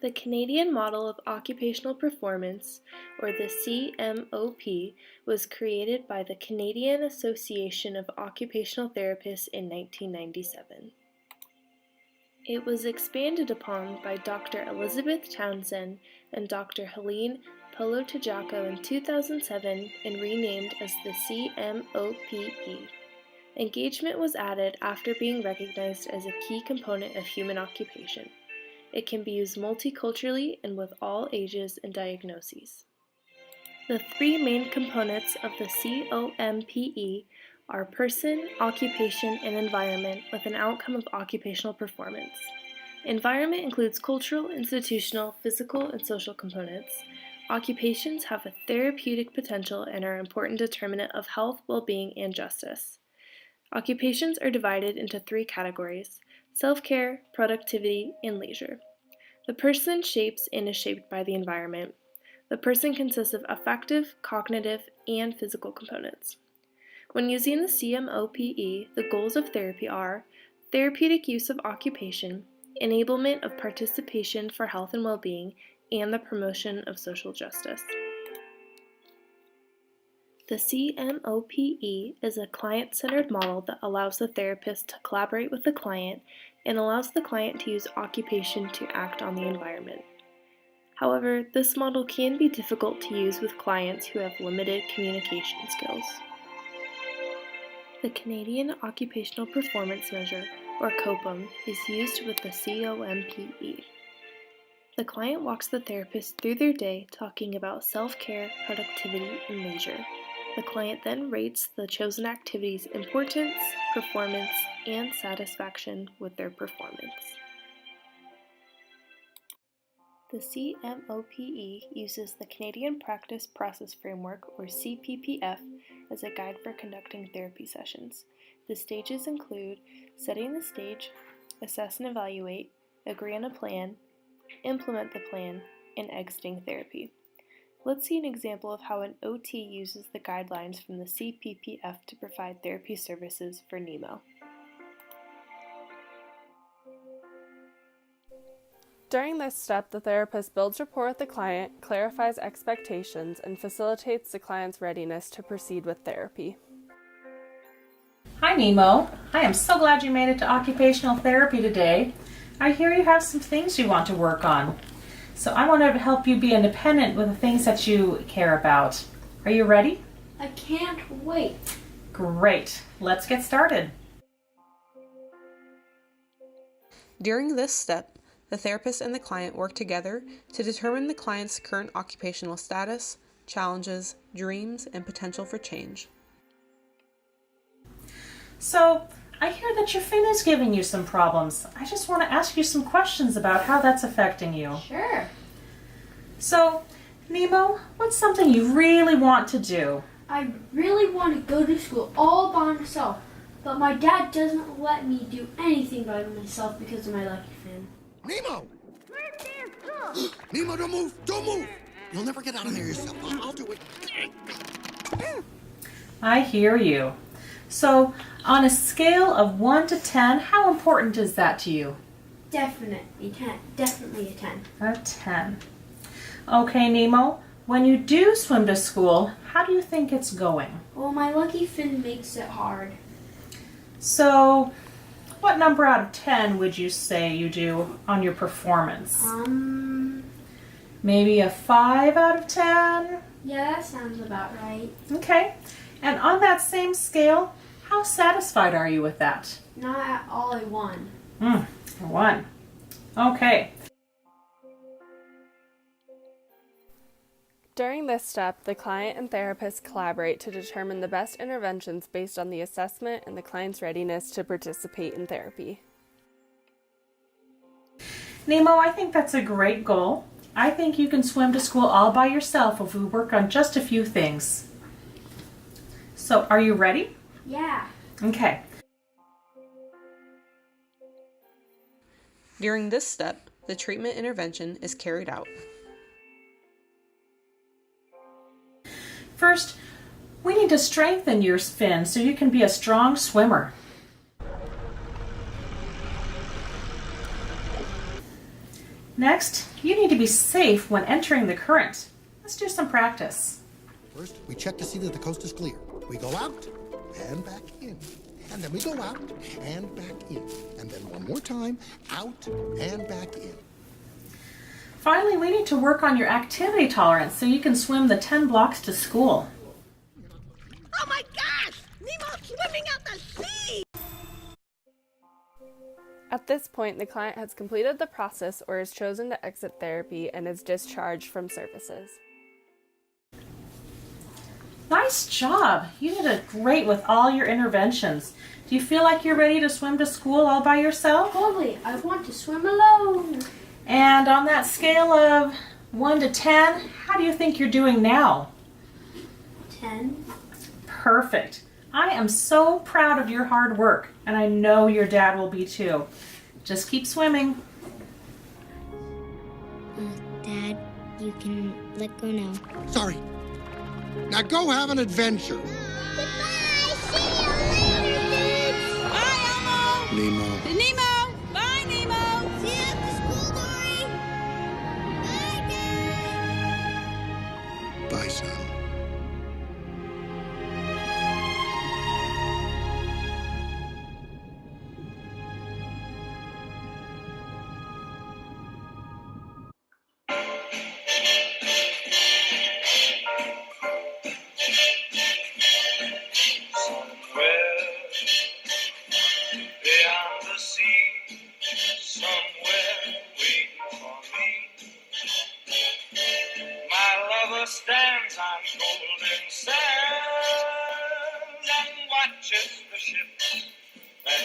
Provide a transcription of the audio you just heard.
The Canadian Model of Occupational Performance, or the CMOPE, was created by the Canadian Association of Occupational Therapists in 1997. It was expanded upon by Dr. Elizabeth Townsend and Dr. Helene Polotajako in 2007 and renamed as the CMOPE. Engagement was added after being recognized as a key component of human occupation. It can be used multiculturally and with all ages and diagnoses. The three main components of the COMPE are person, occupation, and environment with an outcome of occupational performance. Environment includes cultural, institutional, physical, and social components. Occupations have a therapeutic potential and are an important determinant of health, well-being, and justice. Occupations are divided into three categories: self-care, productivity, and leisure. The person shapes and is shaped by the environment. The person consists of affective, cognitive, and physical components. When using the CMOPE, the goals of therapy are therapeutic use of occupation, enablement of participation for health and well-being, and the promotion of social justice. The CMOPE is a client-centered model that allows the therapist to collaborate with the client and allows the client to use occupation to act on the environment. However, this model can be difficult to use with clients who have limited communication skills. The Canadian Occupational Performance Measure, or COPEM, is used with the COMPE. The client walks the therapist through their day talking about self-care, productivity, and leisure. The client then rates the chosen activity's importance, performance, and satisfaction with their performance. The CMOPE uses the Canadian Practice Process Framework, or CPPF, as a guide for conducting therapy sessions. The stages include setting the stage, assess and evaluate, agree on a plan, implement the plan, and exiting therapy. Let's see an example of how an OT uses the guidelines from the CPPF to provide therapy services for Nemo. During this step, the therapist builds rapport with the client, clarifies expectations, and facilitates the client's readiness to proceed with therapy. Hi Nemo, I am so glad you made it to occupational therapy today. I hear you have some things you want to work on. So I want to help you be independent with the things that you care about. Are you ready? I can't wait. Great, let's get started. During this step, the therapist and the client work together to determine the client's current occupational status, challenges, dreams, and potential for change. So, I hear that your fin is giving you some problems. I just want to ask you some questions about how that's affecting you. Sure. So, Nemo, what's something you really want to do? I really want to go to school all by myself, but my dad doesn't let me do anything by myself because of my lucky fin. Nemo! Nemo, don't move! Don't move! You'll never get out of there yourself. I'll do it. I hear you. So, on a scale of 1 to 10, how important is that to you? Definitely 10. Definitely a 10. A 10. Okay, Nemo, when you do swim to school, how do you think it's going? Well, my lucky fin makes it hard. So, what number out of 10 would you say you do on your performance? Maybe a 5 out of 10? Yeah, that sounds about right. Okay. And on that same scale, how satisfied are you with that? Not at all a 1. A 1. Okay. During this step, the client and therapist collaborate to determine the best interventions based on the assessment and the client's readiness to participate in therapy. Nemo, I think that's a great goal. I think you can swim to school all by yourself if we work on just a few things. So, are you ready? Yeah. Okay. During this step, the treatment intervention is carried out. First, we need to strengthen your fin so you can be a strong swimmer. Next, You need to be safe when entering the current. Let's do some practice. First, we check to see that the coast is clear. We go out and back in. And then we go out and back in. And then one more time, out and back in. Finally, we need to work on your activity tolerance so you can swim the 10 blocks to school. Oh my gosh! Nemo's swimming out the sea! At this point, the client has completed the process or has chosen to exit therapy and is discharged from services. Nice job! You did great with all your interventions. Do you feel like you're ready to swim to school all by yourself? Totally. I want to swim alone. And on that scale of 1 to 10, how do you think you're doing now? 10. Perfect. I am so proud of your hard work, and I know your dad will be too. Just keep swimming. Dad, you can let go now. Sorry. Now go have an adventure. Goodbye! See you later, dudes! Bye, Elmo! Nemo. Nemo! Bye, Nemo! See you at the school, Dory! Bye, Dad! Bye, son. Somewhere beyond the sea, somewhere waiting for me. My lover stands on golden sands and watches